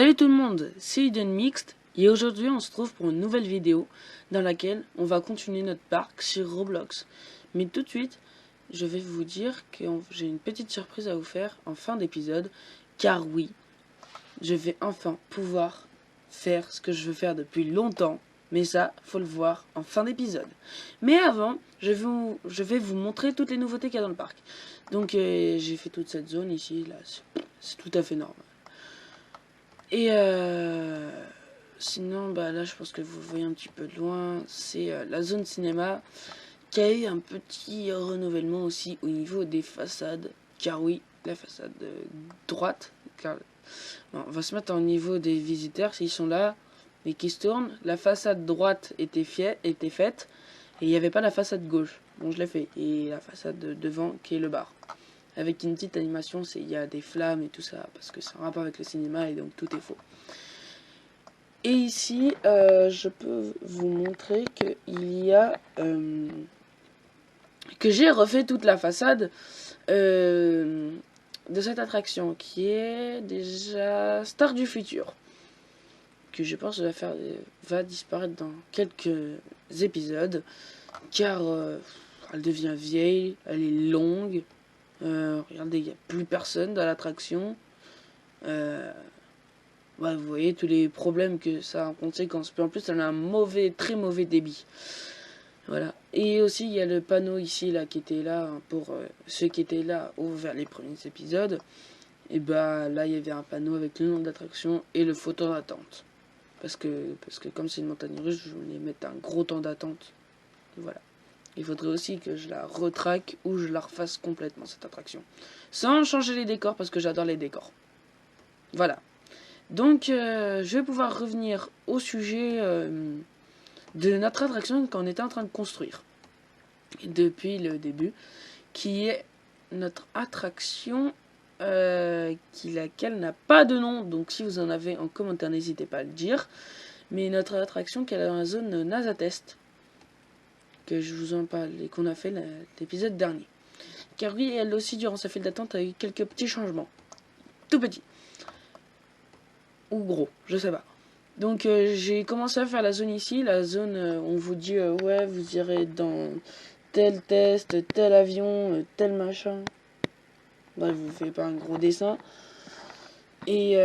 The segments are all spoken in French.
Salut tout le monde, c'est Eden Mixed et aujourd'hui on se trouve pour une nouvelle vidéo dans laquelle on va continuer notre parc sur Roblox. Mais tout de suite, je vais vous dire que j'ai une petite surprise à vous faire en fin d'épisode, car oui, je vais enfin pouvoir faire ce que je veux faire depuis longtemps, mais ça, faut le voir en fin d'épisode. Mais avant, je vais vous montrer toutes les nouveautés qu'il y a dans le parc. Donc j'ai fait toute cette zone ici, là, c'est tout à fait normal. Et sinon, bah là, je pense que vous voyez un petit peu de loin, c'est la zone cinéma qui a eu un petit renouvellement aussi au niveau des façades. Car oui, la façade droite, car bon, on va se mettre au niveau des visiteurs s'ils sont là et qui se tournent. La façade droite était faite et il n'y avait pas la façade gauche. Bon, je l'ai fait. Et la façade devant qui est le bar. Avec une petite animation, il y a des flammes et tout ça, parce que c'est un rapport avec le cinéma et donc tout est faux. Et ici, je peux vous montrer qu'il y a... que j'ai refait toute la façade de cette attraction, qui est déjà Star du Futur. Que je pense va disparaître dans quelques épisodes, car elle devient vieille, elle est longue. Regardez, il n'y a plus personne dans l'attraction. Ouais, vous voyez tous les problèmes que ça a en conséquence. Puis en plus, elle a un très mauvais débit. Voilà. Et aussi, il y a le panneau ici, là, qui était là, pour ceux qui étaient là vers les premiers épisodes. Et bah, là, il y avait un panneau avec le nom de l'attraction et le faux temps d'attente. Parce que comme c'est une montagne russe, je voulais mettre un gros temps d'attente. Voilà. Il faudrait aussi que je la retraque ou je la refasse complètement, cette attraction. Sans changer les décors, parce que j'adore les décors. Voilà. Donc, je vais pouvoir revenir au sujet de notre attraction qu'on était en train de construire. Depuis le début. Qui est notre attraction laquelle n'a pas de nom. Donc, si vous en avez en commentaire, n'hésitez pas à le dire. Mais notre attraction qui est dans la zone NASA Test. Que je vous en parle et qu'on a fait l'épisode dernier. Car oui, elle aussi, durant sa file d'attente, a eu quelques petits changements. Tout petits. Ou gros, je sais pas. Donc j'ai commencé à faire la zone ici. La zone, on vous dit, ouais, vous irez dans tel test, tel avion, tel machin. Bref, je vous fais pas un gros dessin. Et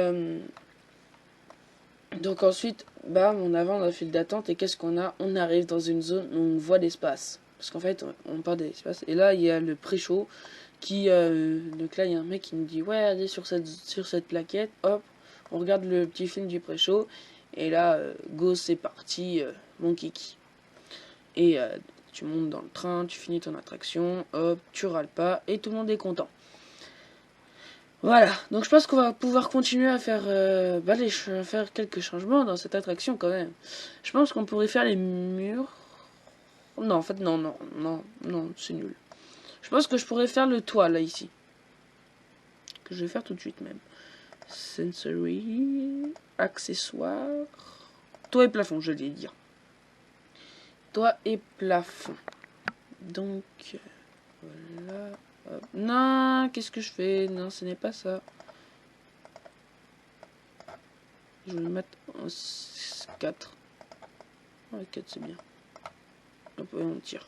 donc ensuite, bam, on avance dans la file d'attente. Et qu'est-ce qu'on a? On arrive dans une zone où on voit l'espace. Parce qu'en fait, on part de l'espace. Et là, il y a le pré-show qui... donc là, il y a un mec qui me dit, ouais, allez sur cette plaquette. Hop, on regarde le petit film du pré-show. Et là, go, c'est parti, mon kiki. Et tu montes dans le train, tu finis ton attraction, hop, tu râles pas, et tout le monde est content. Voilà, donc je pense qu'on va pouvoir continuer à faire, faire quelques changements dans cette attraction quand même. Je pense qu'on pourrait faire les murs... Non, en fait, non, c'est nul. Je pense que je pourrais faire le toit, là, ici. Que je vais faire tout de suite, même. Sensory... Accessoires... Toit et plafond, je vais dire. Toit et plafond. Donc, voilà. Hop. Non, qu'est-ce que je fais? Non, ce n'est pas ça. Je vais le mettre en 4. Ouais, 4, c'est bien. Hop, on tire.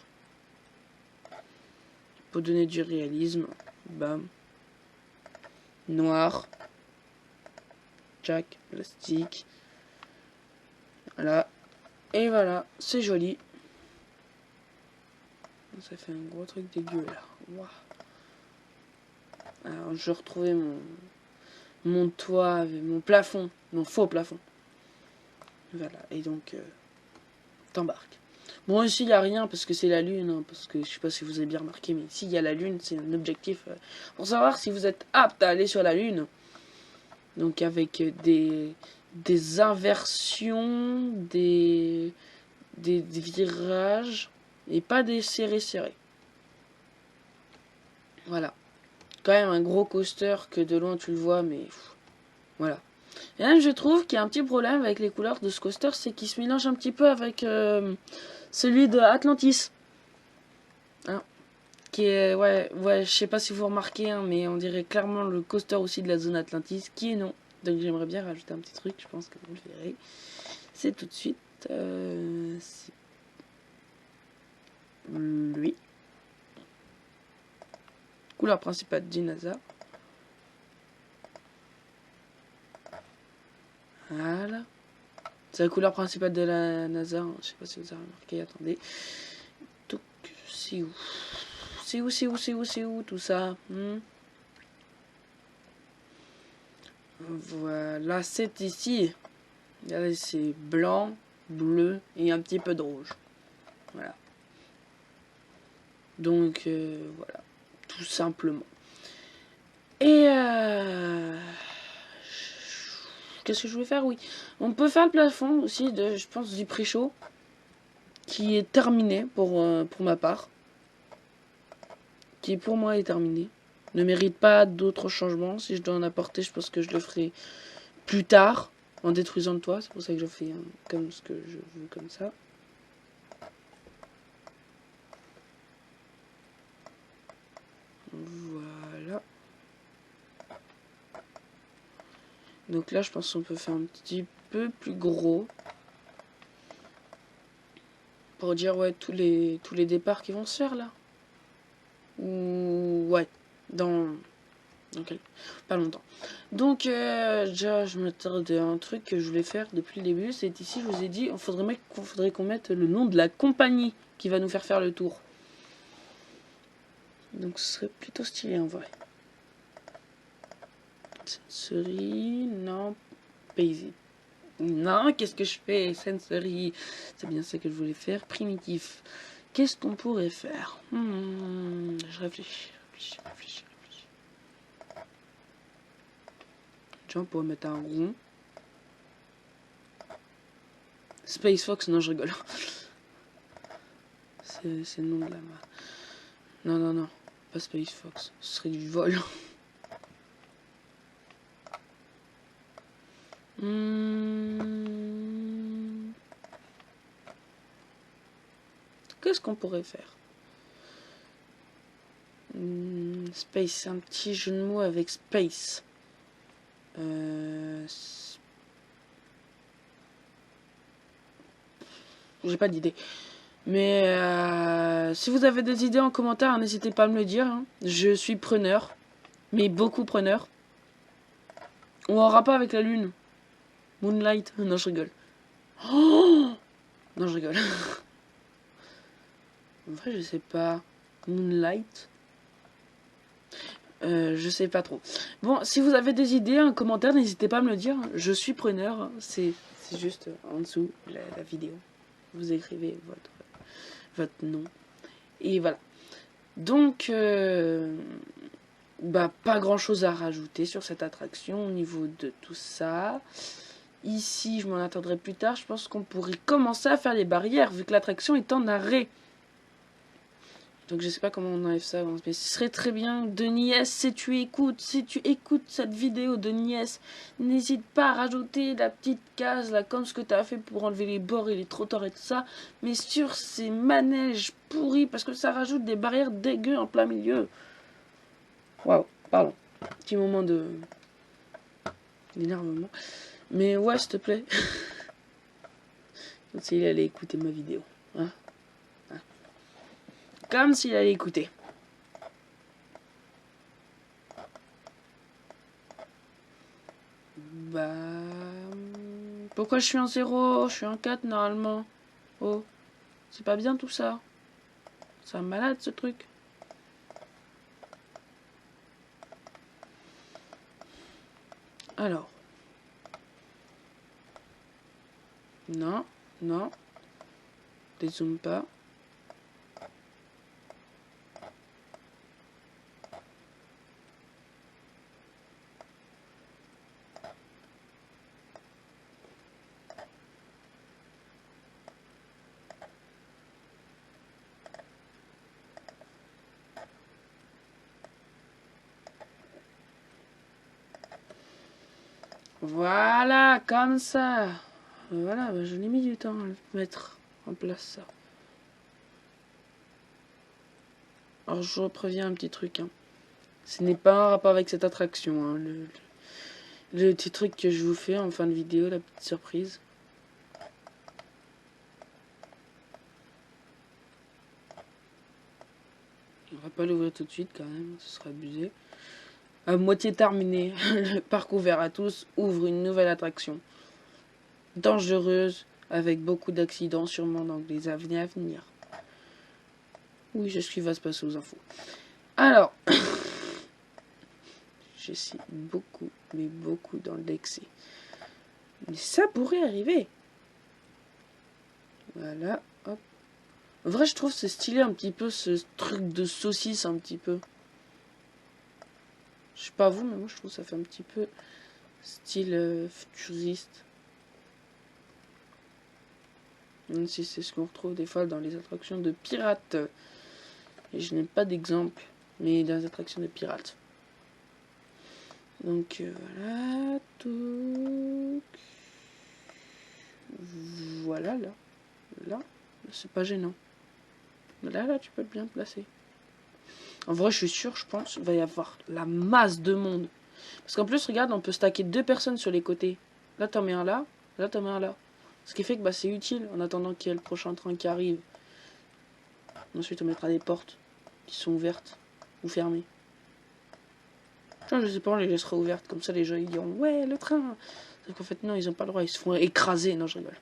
Pour donner du réalisme. Bam. Noir. Jack, plastique. Voilà. Et voilà, c'est joli. Ça fait un gros truc dégueu là. Wow. Alors je retrouvais mon toit, mon plafond, mon faux plafond. Voilà, et donc t'embarques. Bon, ici il n'y a rien parce que c'est la lune, hein, parce que je sais pas si vous avez bien remarqué, mais ici il y a la lune, c'est un objectif pour savoir si vous êtes apte à aller sur la lune. Donc avec des inversions, des virages et pas des serrés. Voilà. Quand même un gros coaster que de loin tu le vois, mais voilà. Et là, je trouve qu'il y a un petit problème avec les couleurs de ce coaster, c'est qu'il se mélange un petit peu avec celui de Atlantis. Hein, qui est, ouais, je sais pas si vous remarquez, hein, mais on dirait clairement le coaster aussi de la zone Atlantis, qui est non. Donc j'aimerais bien rajouter un petit truc, je pense que vous le verrez. C'est tout de suite. C'est lui. Couleur principale du NASA. Voilà. C'est la couleur principale de la NASA. Hein. Je sais pas si vous avez remarqué. Attendez. Donc, c'est où? C'est où tout ça? Voilà, c'est ici. Regardez, c'est blanc, bleu et un petit peu de rouge. Voilà. Donc, voilà. Tout simplement. Et qu'est-ce que je voulais faire? Oui. On peut faire le plafond aussi, je pense, du pré-chaud. Qui est terminé pour ma part. Qui pour moi est terminé. Ne mérite pas d'autres changements. Si je dois en apporter, je pense que je le ferai plus tard. En détruisant le toit. C'est pour ça que je fais comme ce que je veux comme ça. Voilà. Donc là, je pense qu'on peut faire un petit peu plus gros. Pour dire, ouais, tous les départs qui vont se faire, là. Ou, ouais, dans pas longtemps. Donc, déjà, je m'attendais à un truc que je voulais faire depuis le début. C'est ici, je vous ai dit, il faudrait qu'on mette le nom de la compagnie qui va nous faire le tour. Donc, ce serait plutôt stylé, en vrai. Sensory, non, Basic. Non, qu'est-ce que je fais? Sensory, c'est bien ça que je voulais faire. Primitif. Qu'est-ce qu'on pourrait faire? Je réfléchis. Tiens, on pourrait mettre un rond. Space Fox, non, je rigole. C'est le nom de la marque. Non, pas Space Fox. Ce serait du vol. Qu'est-ce qu'on pourrait faire? Space, c'est un petit jeu de mots avec Space. J'ai pas d'idée. Mais si vous avez des idées en commentaire, n'hésitez pas à me le dire. Hein. Je suis preneur. Mais beaucoup preneur. Ou en rapport avec la lune. Moonlight. Non, je rigole. Oh non, je rigole. En vrai, je sais pas. Moonlight. Je sais pas trop. Bon, si vous avez des idées en commentaire, n'hésitez pas à me le dire. Je suis preneur. C'est juste en dessous la vidéo. Vous écrivez votre nom. Et voilà. Donc, bah, pas grand chose à rajouter sur cette attraction au niveau de tout ça. Ici, je m'en attendrai plus tard. Je pense qu'on pourrait commencer à faire les barrières vu que l'attraction est en arrêt. Donc je sais pas comment on enlève ça, mais ce serait très bien. Denis S, si tu écoutes cette vidéo, Denis S, n'hésite pas à rajouter la petite case là, comme ce que tu as fait pour enlever les bords et les trottoirs et tout ça. Mais sur ces manèges pourris, parce que ça rajoute des barrières dégueu en plein milieu. Waouh, pardon. Petit moment d'énervement. Mais ouais, s'il te plaît. Comme s'il allait écouter ma vidéo. Hein? Comme s'il allait écouter. Bah... Pourquoi je suis en 0? Je suis en 4 normalement. Oh, c'est pas bien tout ça. C'est un malade ce truc. Alors. Non, non. Dézoome pas. Voilà, comme ça. Voilà, bah, je l'ai mis du temps à mettre en place ça. Alors je préviens un petit truc. Hein. Ce n'est pas un rapport avec cette attraction. Hein. Le petit truc que je vous fais en fin de vidéo, la petite surprise. On va pas l'ouvrir tout de suite quand même, ce sera abusé. À moitié terminé, le parc ouvert à tous ouvre une nouvelle attraction. Dangereuse, avec beaucoup d'accidents sûrement dans les années à venir. Oui, je suis va se passer aux infos. Alors, je suis beaucoup, mais beaucoup dans l'excès. Mais ça pourrait arriver. Voilà, hop. En vrai, je trouve c'est stylé un petit peu ce truc de saucisse un petit peu. Je sais pas vous, mais moi je trouve ça fait un petit peu style futuriste. Même si c'est ce qu'on retrouve des fois dans les attractions de pirates. Et je n'ai pas d'exemple, mais dans les attractions de pirates. Donc voilà, tout. Voilà, là, c'est pas gênant. Là, tu peux bien te placer. En vrai, je suis sûr, je pense, il va y avoir la masse de monde. Parce qu'en plus, regarde, on peut stacker 2 personnes sur les côtés. Là, t'en mets un là, là, t'en mets un là. Ce qui fait que bah, c'est utile en attendant qu'il y ait le prochain train qui arrive. Ensuite, on mettra des portes qui sont ouvertes ou fermées. Je sais pas, on les laissera ouvertes. Comme ça, les gens ils diront ouais, le train. Sauf qu'en fait, non, ils ont pas le droit. Ils se font écraser. Non, je rigole.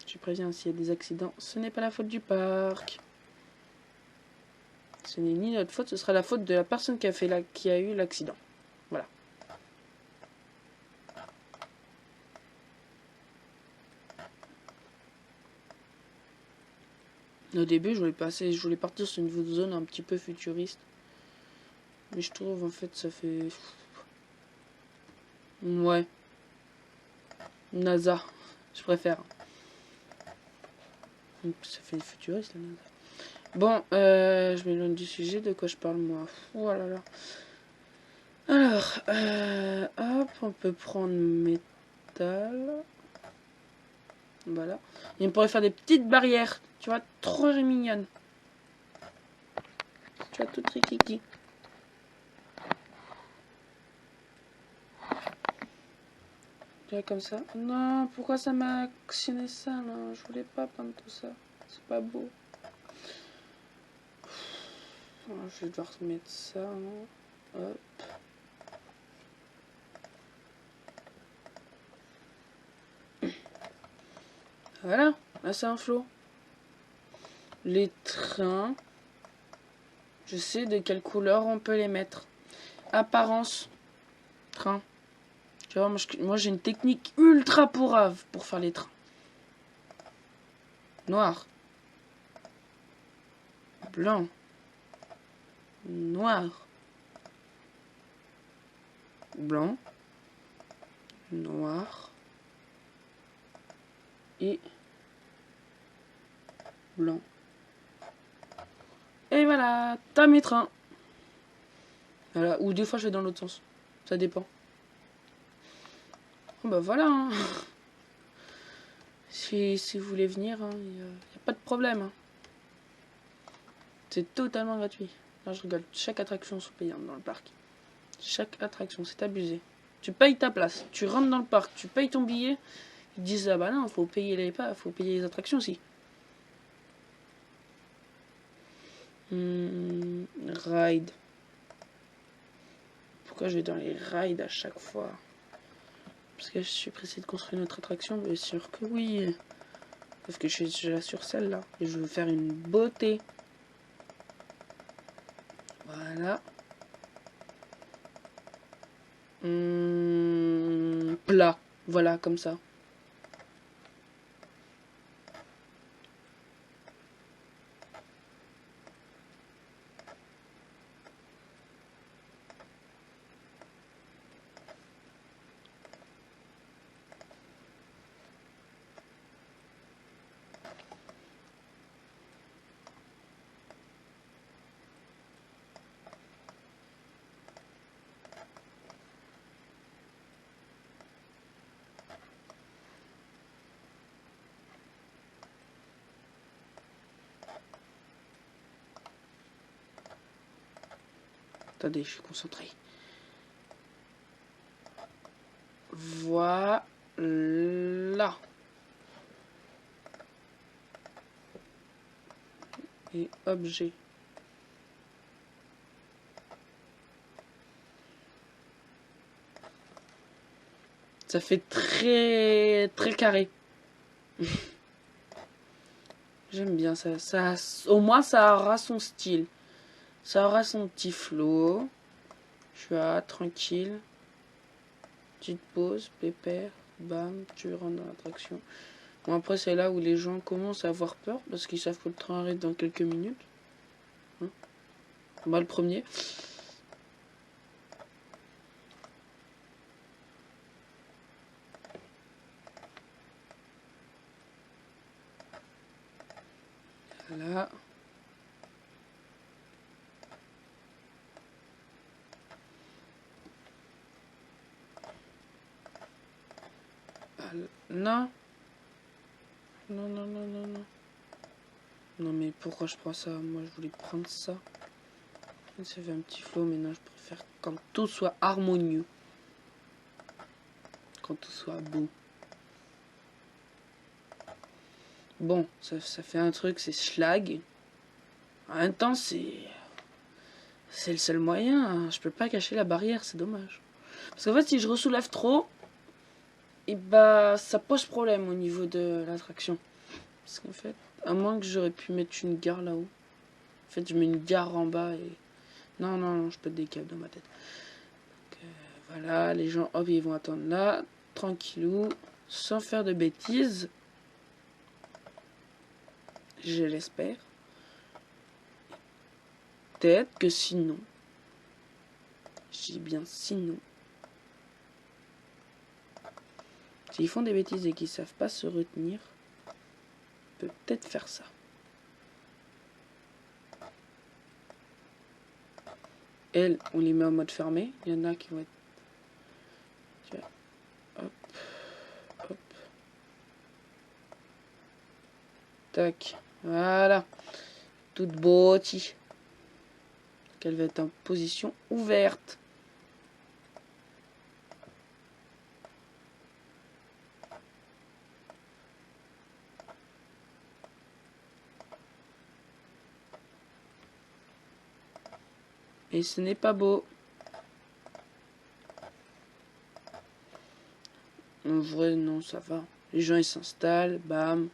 Je préviens, s'il y a des accidents, ce n'est pas la faute du parc. Ce n'est ni notre faute, ce sera la faute de la personne qui a eu l'accident. Voilà. Au début, je voulais partir sur une zone un petit peu futuriste. Mais je trouve, en fait, ça fait... Ouais. NASA. Je préfère. Ça fait futuriste, la NASA. Bon, je m'éloigne du sujet. De quoi je parle, moi? Oh là là. Alors, hop, on peut prendre métal. Voilà. Et on pourrait faire des petites barrières. Tu vois, trop mignonne. Tu vois, tout rikiki. Tu vois, comme ça. Non, pourquoi ça m'a actionné ça? Non, je voulais pas peindre tout ça. C'est pas beau. Je vais devoir mettre ça. Non. Hop. Voilà, là c'est un flot. Les trains, je sais de quelle couleur on peut les mettre. Apparence, train. Tu vois, moi j'ai une technique ultra pourrave pour faire les trains. Noir. Blanc. Noir. Blanc. Noir. Et blanc. Et voilà, t'as mes trains. Voilà, ou des fois je vais dans l'autre sens. Ça dépend. Oh bah voilà. Hein. Si vous voulez venir, il n'y a pas de problème. Hein. C'est totalement gratuit. Non, je rigole. Chaque attraction est payante dans le parc. Chaque attraction, c'est abusé. Tu payes ta place. Tu rentres dans le parc, tu payes ton billet. Ils disent ah bah non, faut payer les attractions aussi. Ride. Pourquoi je vais dans les rides à chaque fois? Parce que je suis pressé de construire notre attraction, bien sûr que oui. Parce que je suis déjà sur celle-là. Et je veux faire une beauté. Voilà. Plat. Voilà, comme ça. Attendez, je suis concentré. Voilà. Et objet. Ça fait très carré. J'aime bien ça. Au moins, ça aura son style. Ça aura son petit flow. Je suis là, tranquille. Petite pause, pépère, bam, tu rentres dans l'attraction. Bon, après, c'est là où les gens commencent à avoir peur parce qu'ils savent que le train arrête dans quelques minutes. Hein, moi, le premier. Voilà. Non. Non, non, non, non, non. Non, mais pourquoi je prends ça? Moi, je voulais prendre ça. Ça fait un petit flow, mais non, je préfère quand tout soit harmonieux. Quand tout soit beau. Bon, ça fait un truc, c'est schlag. En même temps, c'est le seul moyen. Hein. Je peux pas cacher la barrière, c'est dommage. Parce qu'en fait, si je ressoulève trop, et bah, ça pose problème au niveau de l'attraction. Parce qu'en fait, à moins que j'aurais pu mettre une gare là-haut. En fait, je mets une gare en bas et... Non, non, non, je pète des câbles dans ma tête. Donc, voilà, les gens, hop, ils vont attendre là, tranquillou, sans faire de bêtises. Je l'espère. Peut-être que sinon, je dis bien sinon, s'ils font des bêtises et qu'ils savent pas se retenir, on peut peut-être faire ça. Elles, on les met en mode fermé. Il y en a qui vont être... Tu vois, hop, hop. Tac, voilà. Toute beauty. Elle va être en position ouverte. Et ce n'est pas beau. En vrai, non, ça va. Les gens, ils s'installent, bam.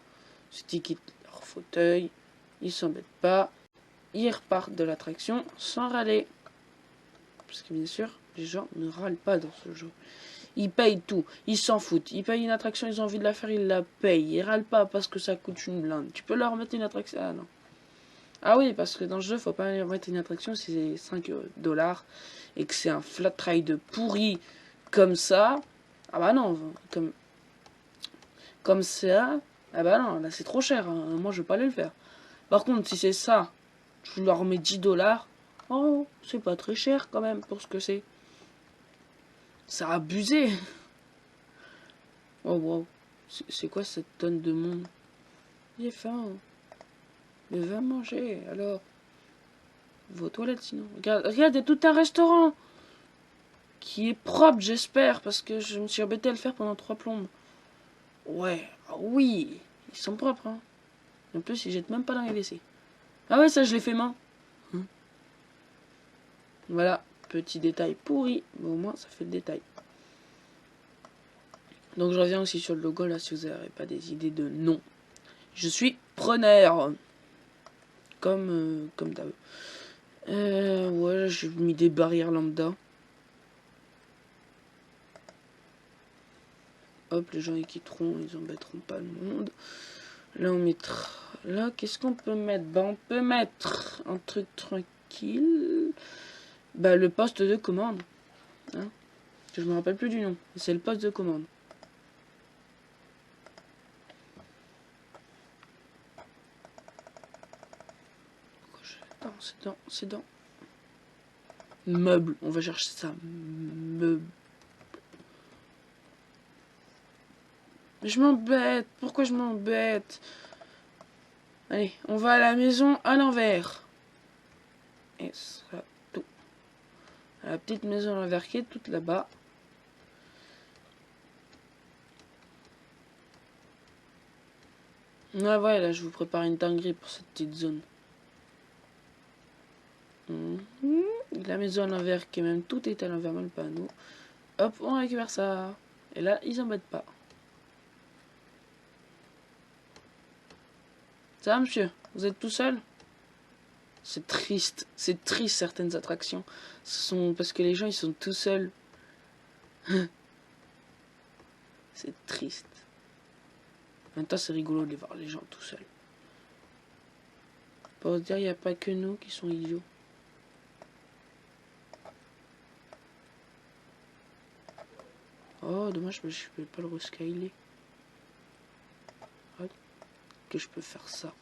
Ils quittent leur fauteuil. Ils s'embêtent pas. Ils repartent de l'attraction sans râler. Parce que bien sûr, les gens ne râlent pas dans ce jeu. Ils payent tout. Ils s'en foutent. Ils payent une attraction, ils ont envie de la faire, ils la payent. Ils râlent pas parce que ça coûte une blinde. Tu peux leur mettre une attraction... Ah non. Ah oui, parce que dans le jeu, faut pas leur mettre une attraction si c'est 5 $ et que c'est un flat ride pourri comme ça. Ah bah non, comme ça, ah bah non, là c'est trop cher. Hein. Moi je vais pas aller le faire. Par contre, si c'est ça, je leur mets 10 $. Oh, c'est pas très cher quand même pour ce que c'est. Ça a abusé. Oh wow. C'est quoi cette tonne de monde? J'ai faim. Mais va manger, alors. Va aux toilettes sinon. Regarde, regarde, il y a tout un restaurant. Qui est propre, j'espère, parce que je me suis embêté à le faire pendant 3 plombes. Ouais, ah oui, ils sont propres, hein. En plus, ils jettent même pas dans les WC. Ah ouais, ça, je l'ai fait main. Voilà, petit détail pourri, mais au moins, ça fait le détail. Donc, je reviens aussi sur le logo, là, si vous n'avez pas des idées de nom. Je suis preneur. Comme d'hab. Ouais, j'ai mis des barrières lambda. Hop, les gens ils quitteront, ils embêteront pas le monde. Là, on mettra... Là, qu'est-ce qu'on peut mettre? Bah, on peut mettre un truc tranquille. Bah, le poste de commande. Hein, je me rappelle plus du nom. C'est le poste de commande. Non, c'est dans... Meuble. On va chercher ça. Meuble. Mais je m'embête. Pourquoi je m'embête? Allez, on va à la maison à l'envers. Et ça sera tout. La petite maison à l'envers qui est toute là-bas. Ah ouais, là, je vous prépare une dinguerie pour cette petite zone. La maison à l'envers qui est même tout est à l'envers, même le panneau. Hop, on récupère ça. Et là, ils embêtent pas. Ça va, monsieur? Vous êtes tout seul? C'est triste certaines attractions. Ce sont parce que les gens ils sont tout seuls. C'est triste. En même temps, c'est rigolo de voir les gens tout seuls. Pour se dire, il n'y a pas que nous qui sont idiots. Oh, dommage, mais je peux pas le rescaler. Que je peux faire ça.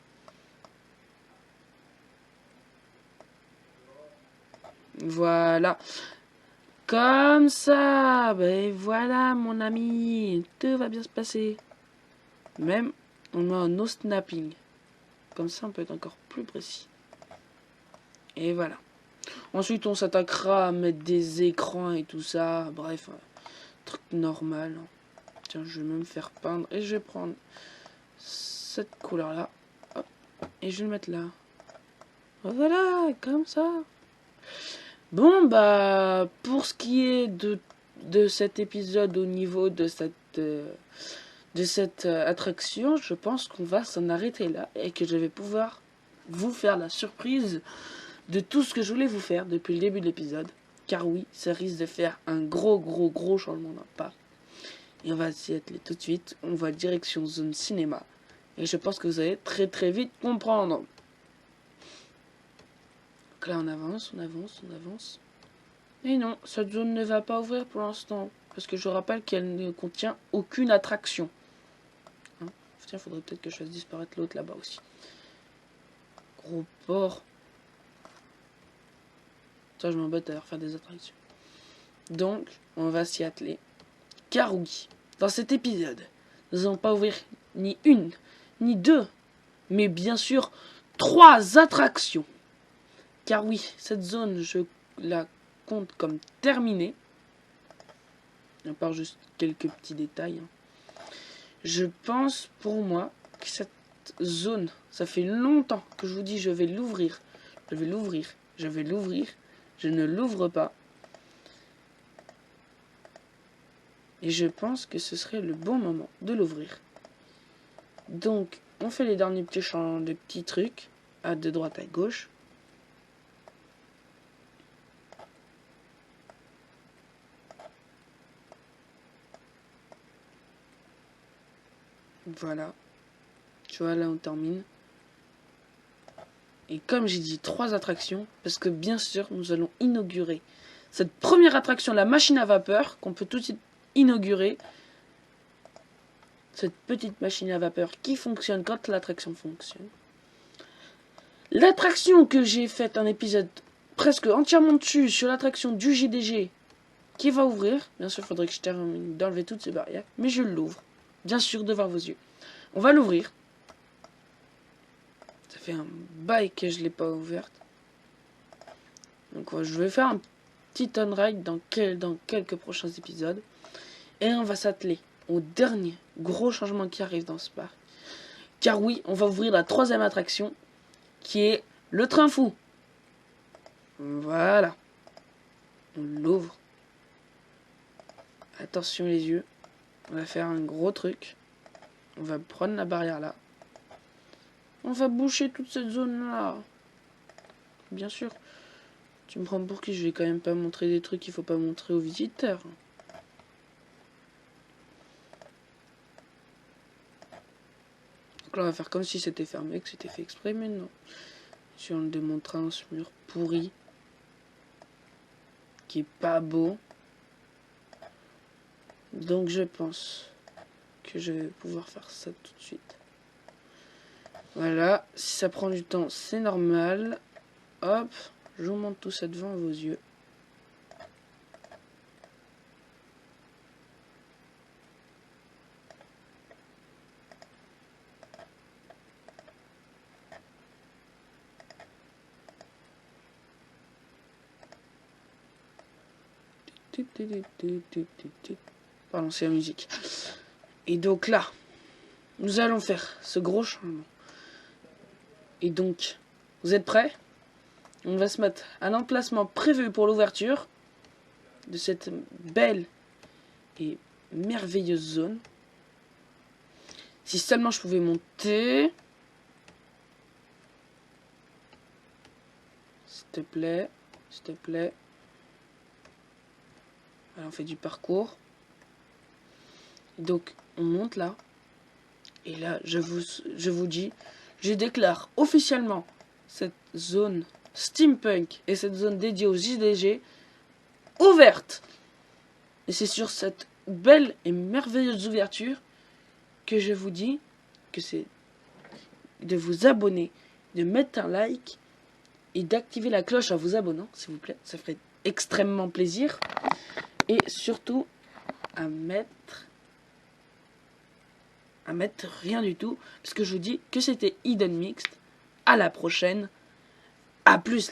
Voilà. Comme ça. Ben voilà, mon ami. Tout va bien se passer. Même, on met un no snapping. Comme ça, on peut être encore plus précis. Et voilà. Ensuite, on s'attaquera à mettre des écrans et tout ça. Bref, truc normal. Tiens, je vais même faire peindre. Et je vais prendre cette couleur-là. Et je vais le mettre là. Voilà, comme ça. Bon, bah, pour ce qui est de cet épisode au niveau de cette attraction, je pense qu'on va s'en arrêter là. Et que je vais pouvoir vous faire la surprise de tout ce que je voulais vous faire depuis le début de l'épisode. Car oui, ça risque de faire un gros changement dans le parc. Et on va s'y atteler tout de suite. On va direction zone cinéma. Et je pense que vous allez très vite comprendre. Donc là, on avance. Et non, cette zone ne va pas ouvrir pour l'instant. Parce que je rappelle qu'elle ne contient aucune attraction. Hein, tiens, faudrait peut-être que je fasse disparaître l'autre là-bas aussi. Gros porc. Ça, je m'embête à refaire des attractions. Donc, on va s'y atteler. Car oui, dans cet épisode, nous n'allons pas ouvrir ni une, ni deux, mais bien sûr 3 attractions. Car oui, cette zone, je la compte comme terminée. À part juste quelques petits détails. Je pense pour moi que cette zone, ça fait longtemps que je vous dis je vais l'ouvrir. Je ne l'ouvre pas. Et je pense que ce serait le bon moment de l'ouvrir. Donc, on fait les derniers petits champs, de petits trucs, de droite à gauche. Voilà. Tu vois, là on termine. Et comme j'ai dit, 3 attractions, parce que bien sûr, nous allons inaugurer cette première attraction, la machine à vapeur, qu'on peut tout de suite inaugurer. Cette petite machine à vapeur qui fonctionne quand l'attraction fonctionne. L'attraction que j'ai faite un épisode presque entièrement dessus, sur l'attraction du JDG, qui va ouvrir. Bien sûr, il faudrait que je termine d'enlever toutes ces barrières, mais je l'ouvre, bien sûr, devant vos yeux. On va l'ouvrir. Ça fait un bail que je ne l'ai pas ouverte. Donc je vais faire un petit on-ride dans quelques prochains épisodes. Et on va s'atteler au dernier gros changement qui arrive dans ce parc. Car oui, on va ouvrir la 3e attraction, qui est le train fou. Voilà. On l'ouvre. Attention les yeux. On va faire un gros truc. On va prendre la barrière là. On va boucher toute cette zone là. Bien sûr. Tu me prends pour qui? Je vais quand même pas montrer des trucs qu'il faut pas montrer aux visiteurs. Donc là on va faire comme si c'était fermé, que c'était fait exprès, mais non. Si on démontre un mur pourri, qui est pas beau. Donc je pense que je vais pouvoir faire ça tout de suite. Voilà, si ça prend du temps, c'est normal. Hop, je vous montre tout ça devant vos yeux. Pardon, c'est la musique. Et donc là, nous allons faire ce gros changement. Et donc, vous êtes prêts? On va se mettre à l'emplacement prévu pour l'ouverture de cette belle et merveilleuse zone. Si seulement je pouvais monter. S'il te plaît, s'il te plaît. Voilà, on fait du parcours. Donc, on monte là. Et là, je vous dis, je déclare officiellement cette zone steampunk et cette zone dédiée aux JDG ouverte. Et c'est sur cette belle et merveilleuse ouverture que je vous dis que c'est de vous abonner, de mettre un like et d'activer la cloche en vous abonnant, s'il vous plaît. Ça ferait extrêmement plaisir. Et surtout, à mettre rien du tout, parce que je vous dis que c'était Hidden Mixed. À la prochaine. À plus.